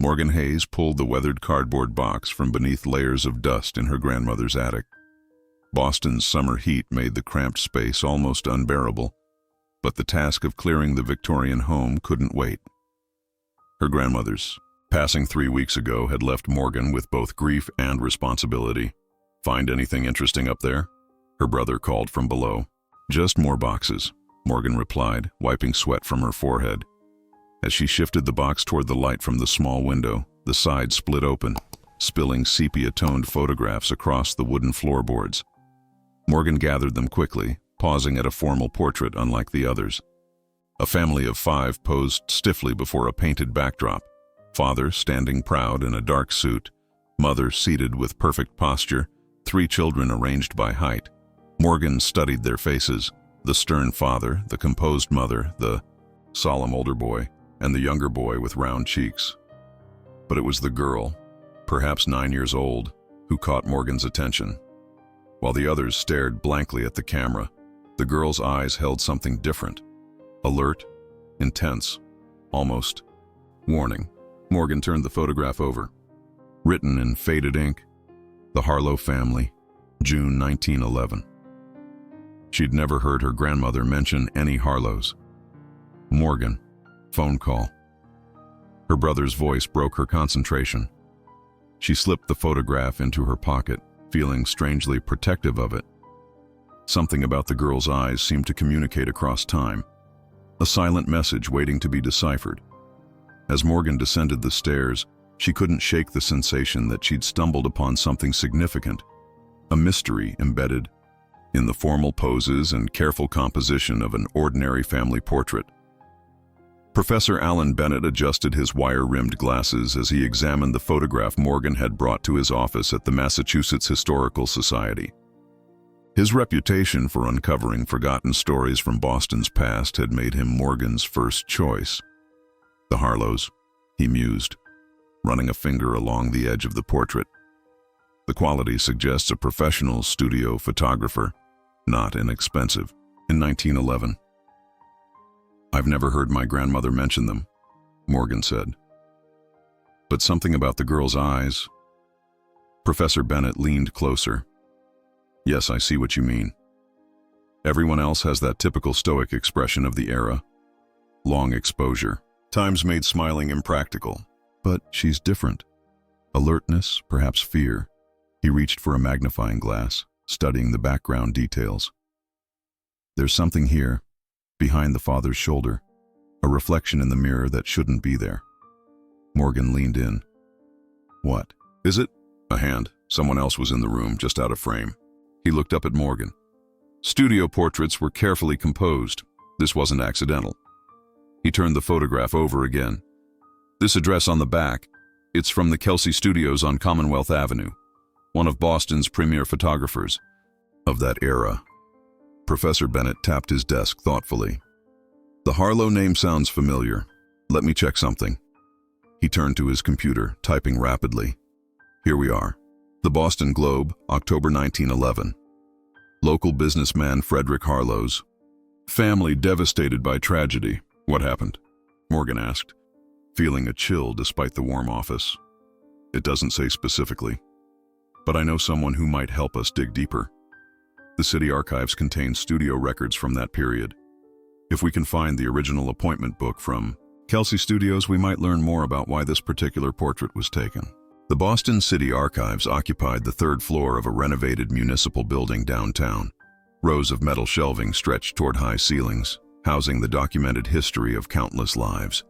Morgan Hayes pulled the weathered cardboard box from beneath layers of dust in her grandmother's attic. Boston's summer heat made the cramped space almost unbearable, but the task of clearing the Victorian home couldn't wait. Her grandmother's passing 3 weeks ago had left Morgan with both grief and responsibility. "Find anything interesting up there?" her brother called from below. "Just more boxes," Morgan replied, wiping sweat from her forehead. As she shifted the box toward the light from the small window, the side split open, spilling sepia-toned photographs across the wooden floorboards. Morgan gathered them quickly, pausing at a formal portrait unlike the others. A family of 5 posed stiffly before a painted backdrop. Father standing proud in a dark suit, mother seated with perfect posture, 3 children arranged by height. Morgan studied their faces, the stern father, the composed mother, the solemn older boy, and the younger boy with round cheeks. But it was the girl, perhaps 9 years old, who caught Morgan's attention. While the others stared blankly at the camera, the girl's eyes held something different. Alert, intense, almost warning. Morgan turned the photograph over. Written in faded ink, "The Harlo family, June 1911. She'd never heard her grandmother mention any Harlos. Morgan, phone call. Her brother's voice broke her concentration. She slipped the photograph into her pocket, feeling strangely protective of it. Something about the girl's eyes seemed to communicate across time, a silent message waiting to be deciphered. As Morgan descended the stairs, she couldn't shake the sensation that she'd stumbled upon something significant, a mystery embedded in the formal poses and careful composition of an ordinary family portrait. Professor Alan Bennett adjusted his wire-rimmed glasses as he examined the photograph Morgan had brought to his office at the Massachusetts Historical Society. His reputation for uncovering forgotten stories from Boston's past had made him Morgan's first choice. "The Harlos," he mused, running a finger along the edge of the portrait. "The quality suggests a professional studio photographer, not inexpensive. In 1911. "I've never heard my grandmother mention them," Morgan said. "But something about the girl's eyes." Professor Bennett leaned closer. "Yes, I see what you mean. Everyone else has that typical stoic expression of the era. Long exposure. Times made smiling impractical. But she's different. Alertness, perhaps fear." He reached for a magnifying glass, studying the background details. "There's something here, behind the father's shoulder, a reflection in the mirror that shouldn't be there." Morgan leaned in. "What? Is it?" A hand. Someone else was in the room, just out of frame. He looked up at Morgan. Studio portraits were carefully composed. This wasn't accidental. He turned the photograph over again. "This address on the back, it's from the Kelsey Studios on Commonwealth Avenue, one of Boston's premier photographers of that era." Professor Bennett tapped his desk thoughtfully. "The Harlo name sounds familiar. Let me check something." He turned to his computer, typing rapidly. "Here we are. The Boston Globe, October 1911. Local businessman Frederick Harlo's family devastated by tragedy. What happened?" Morgan asked, feeling a chill despite the warm office. "It doesn't say specifically, but I know someone who might help us dig deeper. The city archives contain studio records from that period. If we can find the original appointment book from Kelsey Studios, we might learn more about why this particular portrait was taken." The Boston City Archives occupied the 3rd floor of a renovated municipal building downtown. Rows of metal shelving stretched toward high ceilings, housing the documented history of countless lives.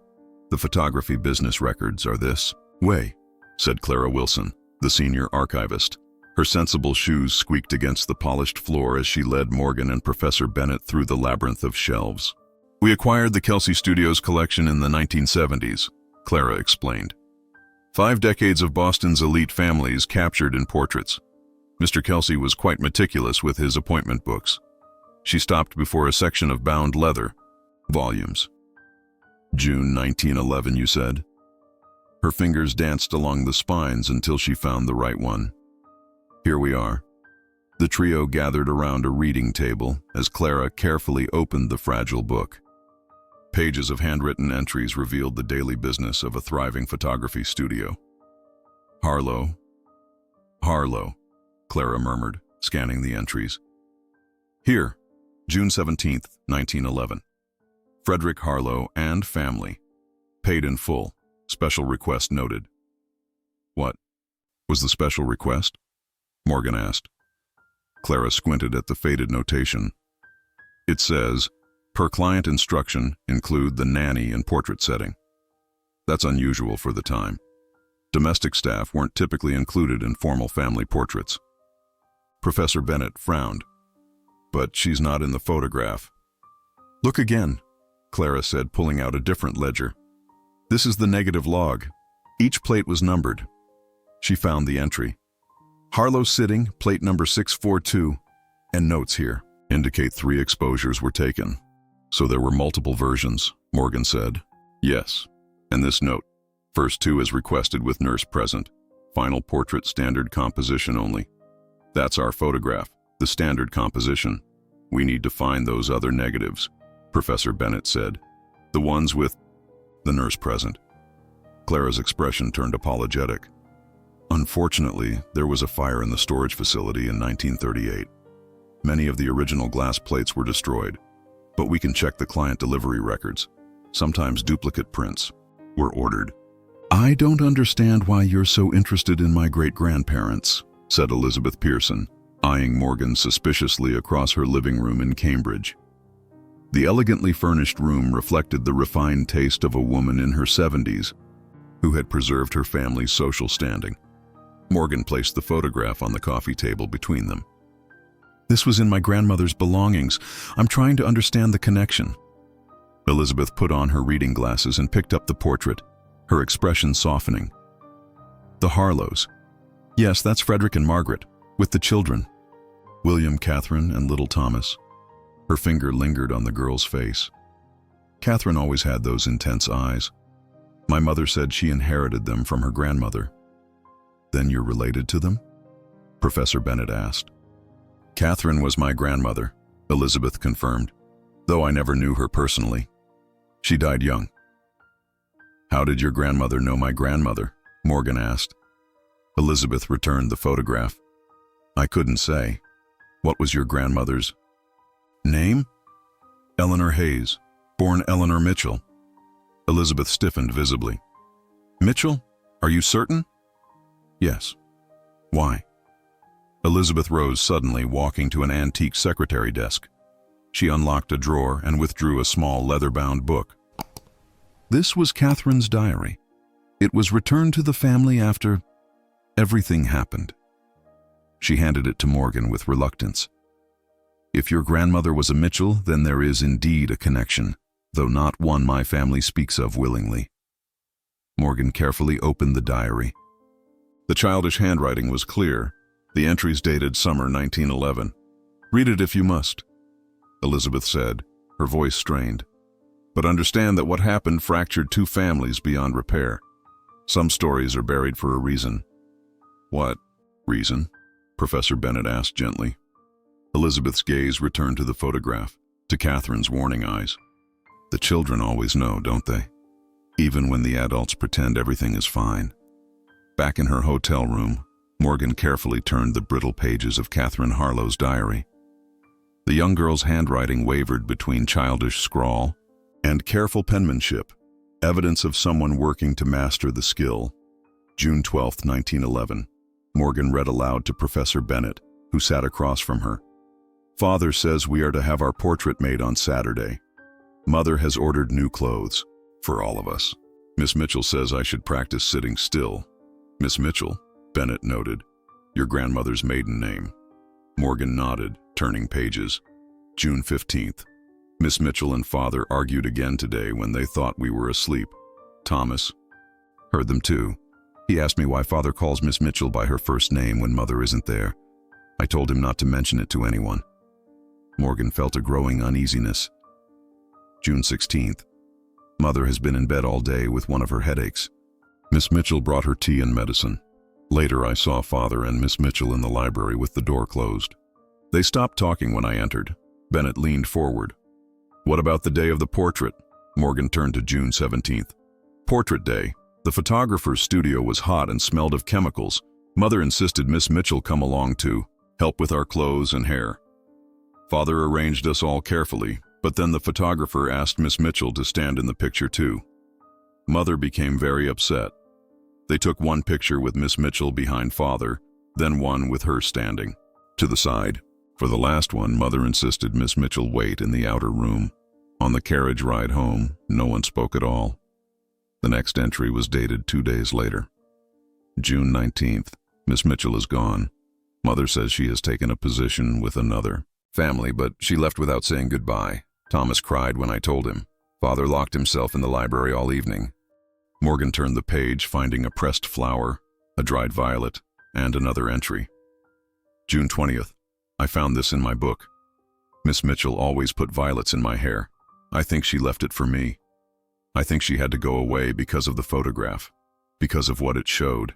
"The photography business records are this way," said Clara Wilson, the senior archivist. Her sensible shoes squeaked against the polished floor as she led Morgan and Professor Bennett through the labyrinth of shelves. "We acquired the Kelsey Studios collection in the 1970s, Clara explained. 5 decades of Boston's elite families captured in portraits. Mr. Kelsey was quite meticulous with his appointment books." She stopped before a section of bound leather volumes. "June 1911, you said?" Her fingers danced along the spines until she found the right one. "Here we are." The trio gathered around a reading table as Clara carefully opened the fragile book. Pages of handwritten entries revealed the daily business of a thriving photography studio. Harlo, Harlo, Clara murmured, scanning the entries. Here, June 17th, 1911. Frederick Harlo and family. Paid in full. Special request noted. What was the special request? Morgan asked. Clara squinted at the faded notation. It says, per client instruction, include the nanny and portrait setting. That's unusual for the time. Domestic staff weren't typically included in formal family portraits. Professor Bennett frowned. But she's not in the photograph. Look again, Clara said, pulling out a different ledger. This is the negative log. Each plate was numbered. She found the entry. Harlo sitting, plate number 642, and notes here indicate 3 exposures were taken. So there were multiple versions, Morgan said. Yes, and this note. First 2 as requested with nurse present. Final portrait standard composition only. That's our photograph, the standard composition. We need to find those other negatives, Professor Bennett said. The ones with the nurse present. Clara's expression turned apologetic. Unfortunately, there was a fire in the storage facility in 1938. Many of the original glass plates were destroyed, but we can check the client delivery records. Sometimes duplicate prints were ordered. I don't understand why you're so interested in my great-grandparents, said Elizabeth Pearson, eyeing Morgan suspiciously across her living room in Cambridge. The elegantly furnished room reflected the refined taste of a woman in her 70s who had preserved her family's social standing. Morgan placed the photograph on the coffee table between them. This was in my grandmother's belongings. I'm trying to understand the connection. Elizabeth put on her reading glasses and picked up the portrait, her expression softening. The Harlos. Yes, that's Frederick and Margaret, with the children. William, Catherine, and little Thomas. Her finger lingered on the girl's face. Catherine always had those intense eyes. My mother said she inherited them from her grandmother. Then you're related to them? Professor Bennett asked. Catherine was my grandmother, Elizabeth confirmed, though I never knew her personally. She died young. How did your grandmother know my grandmother? Morgan asked. Elizabeth returned the photograph. I couldn't say. What was your grandmother's name? Eleanor Hayes, born Eleanor Mitchell. Elizabeth stiffened visibly. Mitchell? Are you certain? Yes. Why? Elizabeth rose suddenly, walking to an antique secretary desk. She unlocked a drawer and withdrew a small leather-bound book. This was Catherine's diary. It was returned to the family after everything happened. She handed it to Morgan with reluctance. If your grandmother was a Mitchell, then there is indeed a connection, though not one my family speaks of willingly. Morgan carefully opened the diary. The childish handwriting was clear. The entries dated summer 1911. Read it if you must, Elizabeth said, her voice strained. But understand that what happened fractured 2 families beyond repair. Some stories are buried for a reason. What reason? Professor Bennett asked gently. Elizabeth's gaze returned to the photograph, to Catherine's warning eyes. The children always know, don't they? Even when the adults pretend everything is fine. Back in her hotel room, Morgan carefully turned the brittle pages of Catherine Harlo's diary. The young girl's handwriting wavered between childish scrawl and careful penmanship, evidence of someone working to master the skill. June 12, 1911. Morgan read aloud to Professor Bennett, who sat across from her. Father says we are to have our portrait made on Saturday. Mother has ordered new clothes for all of us. Miss Mitchell says I should practice sitting still. Miss Mitchell, Bennett noted, your grandmother's maiden name. Morgan nodded, turning pages. June 15th. Miss Mitchell and Father argued again today when they thought we were asleep. Thomas heard them too. He asked me why Father calls Miss Mitchell by her first name when Mother isn't there. I told him not to mention it to anyone. Morgan felt a growing uneasiness. June 16th. Mother has been in bed all day with one of her headaches. Miss Mitchell brought her tea and medicine. Later I saw Father and Miss Mitchell in the library with the door closed. They stopped talking when I entered. Bennett leaned forward. What about the day of the portrait? Morgan turned to June 17th. Portrait day. The photographer's studio was hot and smelled of chemicals. Mother insisted Miss Mitchell come along to help with our clothes and hair. Father arranged us all carefully, but then the photographer asked Miss Mitchell to stand in the picture too. Mother became very upset. They took one picture with Miss Mitchell behind Father, then one with her standing to the side. For the last one, Mother insisted Miss Mitchell wait in the outer room. On the carriage ride home, no one spoke at all. The next entry was dated 2 days later. June 19th. Miss Mitchell is gone. Mother says she has taken a position with another family, but she left without saying goodbye. Thomas cried when I told him. Father locked himself in the library all evening. Morgan turned the page, finding a pressed flower, a dried violet, and another entry. June 20th. I found this in my book. Miss Mitchell always put violets in my hair. I think she left it for me. I think she had to go away because of the photograph, because of what it showed.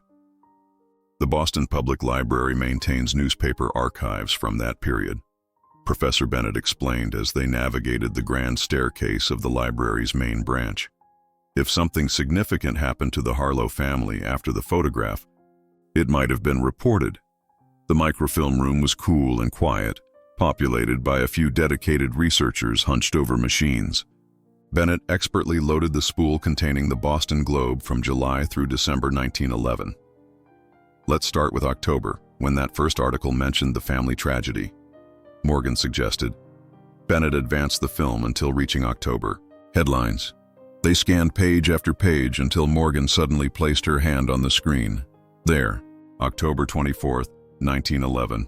The Boston Public Library maintains newspaper archives from that period. Professor Bennett explained as they navigated the grand staircase of the library's main branch. If something significant happened to the Harlo family after the photograph, it might have been reported. The microfilm room was cool and quiet, populated by a few dedicated researchers hunched over machines. Bennett expertly loaded the spool containing the Boston Globe from July through December 1911. Let's start with October, when that first article mentioned the family tragedy. Morgan suggested. Bennett advanced the film until reaching October. Headlines. They scanned page after page until Morgan suddenly placed her hand on the screen. There, October 24th, 1911.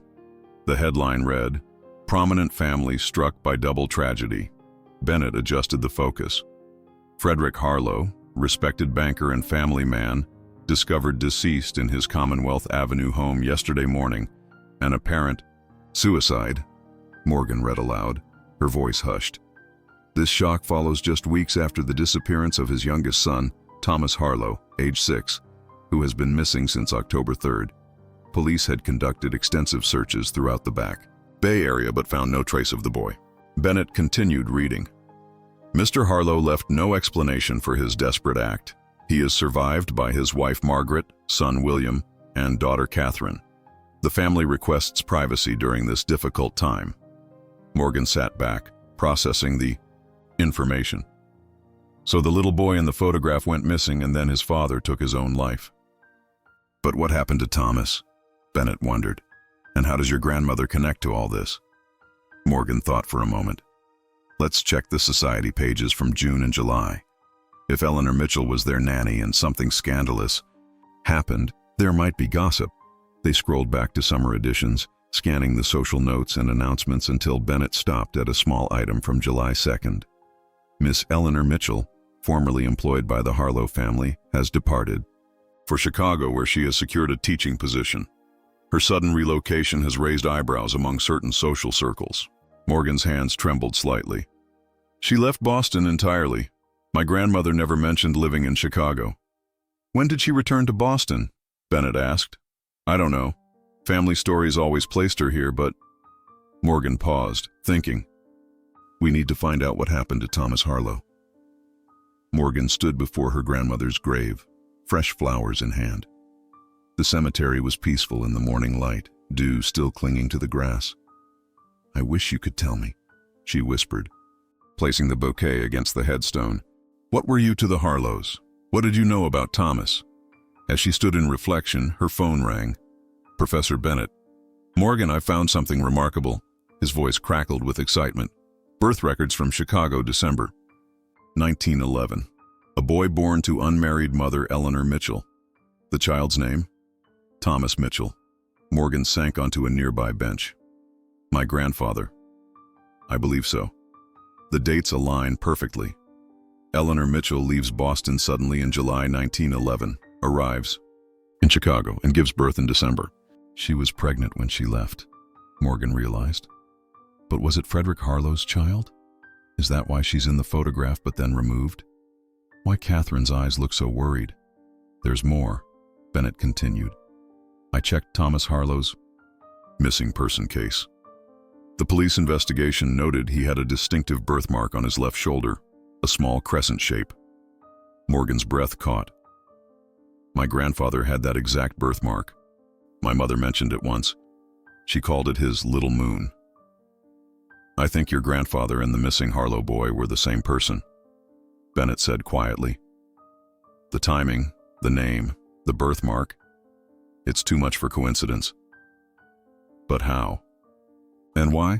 The headline read, "Prominent Family Struck by Double Tragedy." Bennett adjusted the focus. Frederick Harlo, respected banker and family man, discovered deceased in his Commonwealth Avenue home yesterday morning. An apparent suicide, Morgan read aloud, her voice hushed. This shock follows just weeks after the disappearance of his youngest son, Thomas Harlo, age 6, who has been missing since October 3rd. Police had conducted extensive searches throughout the Back Bay area but found no trace of the boy. Bennett continued reading. Mr. Harlo left no explanation for his desperate act. He is survived by his wife Margaret, son William, and daughter Catherine. The family requests privacy during this difficult time. Morgan sat back, processing the information. So the little boy in the photograph went missing and then his father took his own life. But what happened to Thomas? Bennett wondered. And how does your grandmother connect to all this? Morgan thought for a moment. Let's check the society pages from June and July. If Eleanor Mitchell was their nanny and something scandalous happened, there might be gossip. They scrolled back to summer editions, scanning the social notes and announcements until Bennett stopped at a small item from July 2nd. Miss Eleanor Mitchell, formerly employed by the Harlo family, has departed for Chicago, where she has secured a teaching position. Her sudden relocation has raised eyebrows among certain social circles. Morgan's hands trembled slightly. She left Boston entirely. My grandmother never mentioned living in Chicago. When did she return to Boston? Bennett asked. I don't know. Family stories always placed her here, but... Morgan paused, thinking. We need to find out what happened to Thomas Harlo. Morgan stood before her grandmother's grave, fresh flowers in hand. The cemetery was peaceful in the morning light, dew still clinging to the grass. I wish you could tell me, she whispered, placing the bouquet against the headstone. What were you to the Harlos? What did you know about Thomas? As she stood in reflection, her phone rang. Professor Bennett. Morgan, I found something remarkable. His voice crackled with excitement. Birth records from Chicago, December 1911. A boy born to unmarried mother Eleanor Mitchell. The child's name? Thomas Mitchell. Morgan sank onto a nearby bench. My grandfather. I believe so. The dates align perfectly. Eleanor Mitchell leaves Boston suddenly in July 1911, arrives in Chicago, and gives birth in December. She was pregnant when she left, Morgan realized. But was it Frederick Harlo's child? Is that why she's in the photograph but then removed? Why Catherine's eyes look so worried? There's more, Bennett continued. I checked Thomas Harlo's missing person case. The police investigation noted he had a distinctive birthmark on his left shoulder, a small crescent shape. Morgan's breath caught. My grandfather had that exact birthmark. My mother mentioned it once. She called it his little moon. I think your grandfather and the missing Harlo boy were the same person, Bennett said quietly. The timing, the name, the birthmark, it's too much for coincidence. But how? And why?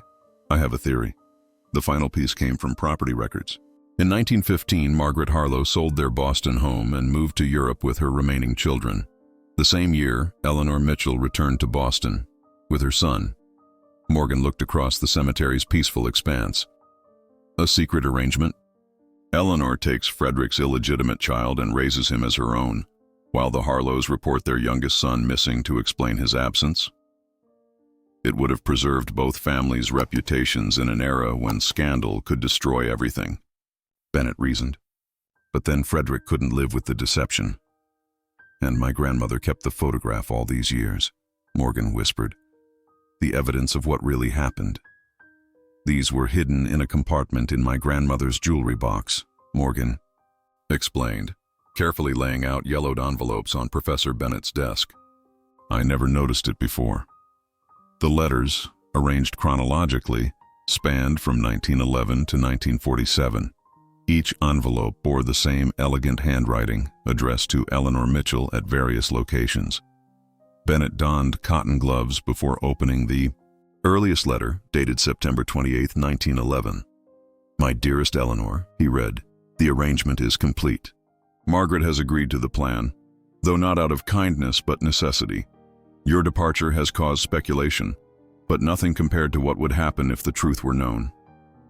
I have a theory. The final piece came from property records. In 1915, Margaret Harlo sold their Boston home and moved to Europe with her remaining children. The same year, Eleanor Mitchell returned to Boston with her son. Morgan looked across the cemetery's peaceful expanse. A secret arrangement? Eleanor takes Frederick's illegitimate child and raises him as her own, while the Harlos report their youngest son missing to explain his absence. It would have preserved both families' reputations in an era when scandal could destroy everything, Bennett reasoned. But then Frederick couldn't live with the deception. And my grandmother kept the photograph all these years, Morgan whispered. The evidence of what really happened. These were hidden in a compartment in my grandmother's jewelry box, Morgan explained, carefully laying out yellowed envelopes on Professor Bennett's desk. I never noticed it before. The letters, arranged chronologically, spanned from 1911 to 1947. Each envelope bore the same elegant handwriting, addressed to Eleanor Mitchell at various locations. Bennett donned cotton gloves before opening the earliest letter, dated September 28, 1911. My dearest Eleanor, he read, the arrangement is complete. Margaret has agreed to the plan, though not out of kindness but necessity. Your departure has caused speculation, but nothing compared to what would happen if the truth were known.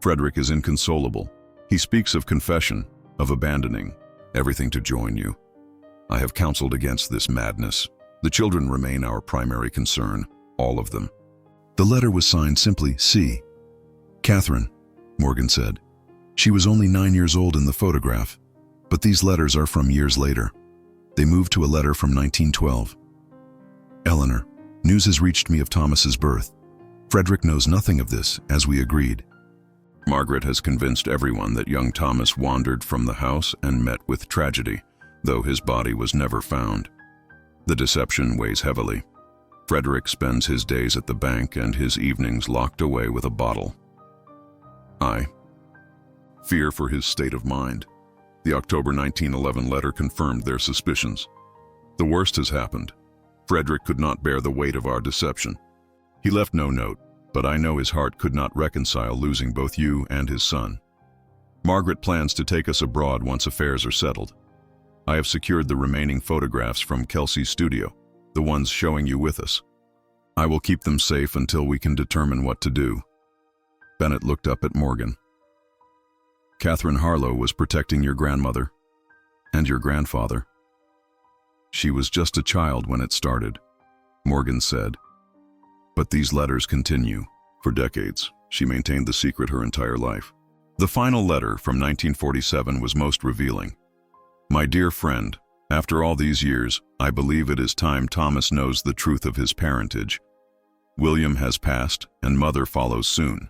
Frederick is inconsolable. He speaks of confession, of abandoning everything to join you. I have counseled against this madness. The children remain our primary concern, all of them. The letter was signed simply C. Catherine, Morgan said. She was only 9 years old in the photograph, but these letters are from years later. They moved to a letter from 1912. Eleanor, news has reached me of Thomas's birth. Frederick knows nothing of this, as we agreed. Margaret has convinced everyone that young Thomas wandered from the house and met with tragedy, though his body was never found. The deception weighs heavily. Frederick spends his days at the bank and his evenings locked away with a bottle. I fear for his state of mind. The October 1911 letter confirmed their suspicions. The worst has happened. Frederick could not bear the weight of our deception. He left no note, but I know his heart could not reconcile losing both you and his son. Margaret plans to take us abroad once affairs are settled. I have secured the remaining photographs from Kelsey's studio, the ones showing you with us. I will keep them safe until we can determine what to do. Bennett looked up at Morgan. Catherine Harlo was protecting your grandmother and your grandfather. She was just a child when it started, Morgan said. But these letters continue. For decades, she maintained the secret her entire life. The final letter from 1947 was most revealing. My dear friend, after all these years, I believe it is time Thomas knows the truth of his parentage. William has passed, and Mother follows soon.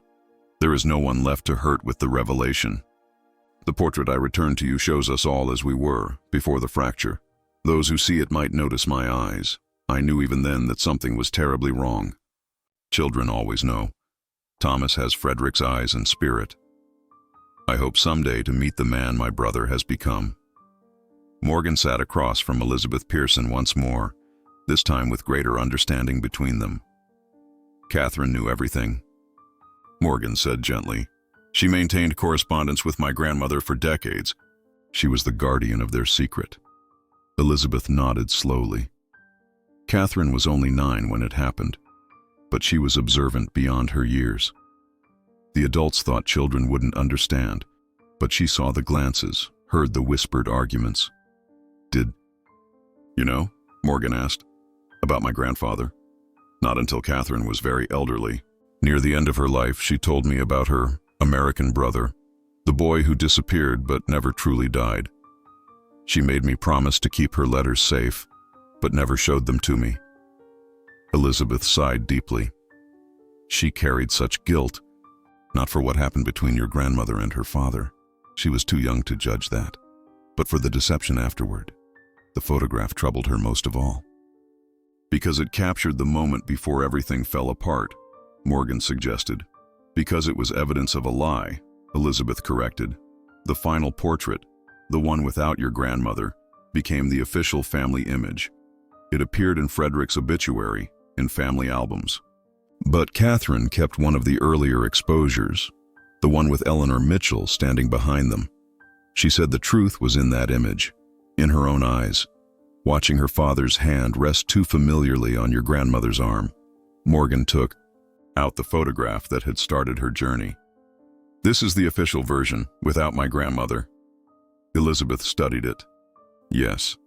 There is no one left to hurt with the revelation. The portrait I returned to you shows us all as we were, before the fracture. Those who see it might notice my eyes. I knew even then that something was terribly wrong. Children always know. Thomas has Frederick's eyes and spirit. I hope someday to meet the man my brother has become. Morgan sat across from Elizabeth Pearson once more, this time with greater understanding between them. Catherine knew everything, Morgan said gently. She maintained correspondence with my grandmother for decades. She was the guardian of their secret. Elizabeth nodded slowly. Catherine was only 9 when it happened, but she was observant beyond her years. The adults thought children wouldn't understand, but she saw the glances, heard the whispered arguments. Did you know, Morgan asked, about my grandfather? Not until Catherine was very elderly. Near the end of her life, she told me about her American brother, the boy who disappeared but never truly died. She made me promise to keep her letters safe, but never showed them to me. Elizabeth sighed deeply. She carried such guilt, not for what happened between your grandmother and her father, She was too young to judge that. But for the deception afterward, the photograph troubled her most of all. Because it captured the moment before everything fell apart, Morgan suggested. Because it was evidence of a lie, Elizabeth corrected. The final portrait, the one without your grandmother, became the official family image. It appeared in Frederick's obituary, in family albums. But Catherine kept one of the earlier exposures, the one with Eleanor Mitchell standing behind them. She said the truth was in that image, in her own eyes, watching her father's hand rest too familiarly on your grandmother's arm. Morgan took out the photograph that had started her journey. This is the official version, without my grandmother. Elizabeth studied it. Yes.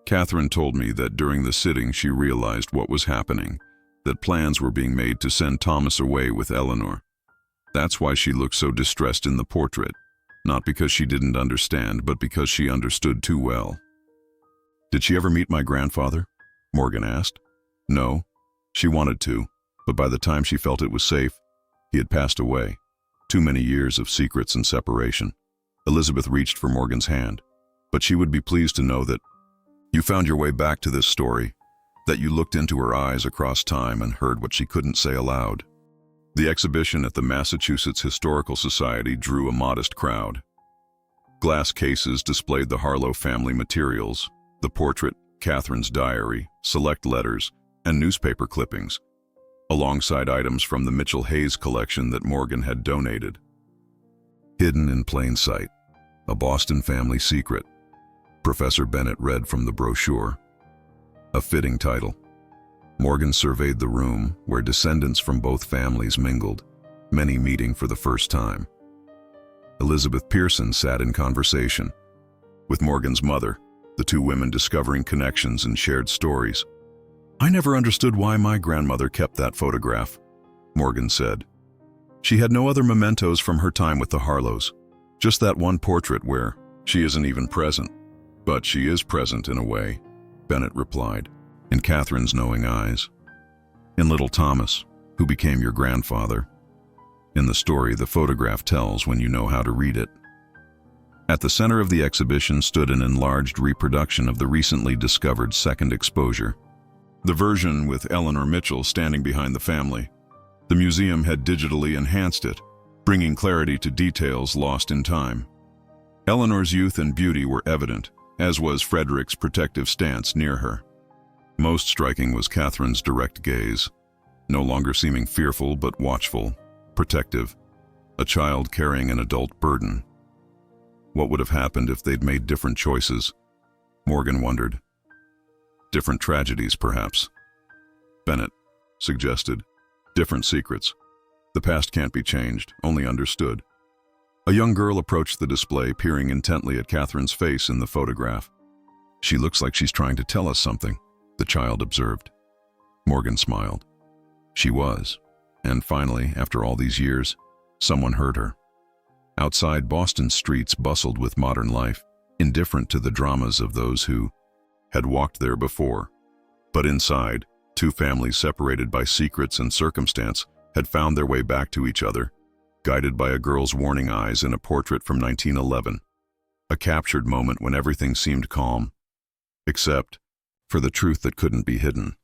Catherine told me that during the sitting she realized what was happening, that plans were being made to send Thomas away with Eleanor. That's why she looked so distressed in the portrait, not because she didn't understand, but because she understood too well. Did she ever meet my grandfather? Morgan asked. No, she wanted to, but by the time she felt it was safe, he had passed away. Too many years of secrets and separation. Elizabeth reached for Morgan's hand, but she would be pleased to know that you found your way back to this story, that you looked into her eyes across time and heard what she couldn't say aloud. The exhibition at the Massachusetts Historical Society drew a modest crowd. Glass cases displayed the Harlo family materials, the portrait, Catherine's diary, select letters, and newspaper clippings, alongside items from the Mitchell-Hayes collection that Morgan had donated. Hidden in plain sight, a Boston family secret, Professor Bennett read from the brochure. A fitting title. Morgan surveyed the room where descendants from both families mingled, many meeting for the first time. Elizabeth Pearson sat in conversation with Morgan's mother, the two women discovering connections and shared stories. I never understood why my grandmother kept that photograph, Morgan said. She had no other mementos from her time with the Harlos, just that one portrait where she isn't even present. But she is present in a way, Bennett replied, in Catherine's knowing eyes. In little Thomas, who became your grandfather. In the story the photograph tells when you know how to read it. At the center of the exhibition stood an enlarged reproduction of the recently discovered second exposure. The version with Eleanor Mitchell standing behind the family. The museum had digitally enhanced it, bringing clarity to details lost in time. Eleanor's youth and beauty were evident, as was Frederick's protective stance near her. Most striking was Catherine's direct gaze, no longer seeming fearful but watchful, protective, a child carrying an adult burden. What would have happened if they'd made different choices? Morgan wondered. Different tragedies, perhaps. Bennett suggested. Different secrets. The past can't be changed, only understood. A young girl approached the display, peering intently at Catherine's face in the photograph. She looks like she's trying to tell us something, the child observed. Morgan smiled. She was. And finally, after all these years, someone heard her. Outside, Boston's streets bustled with modern life, indifferent to the dramas of those who had walked there before. But inside, two families separated by secrets and circumstance had found their way back to each other, guided by a girl's warning eyes in a portrait from 1911, a captured moment when everything seemed calm, except for the truth that couldn't be hidden.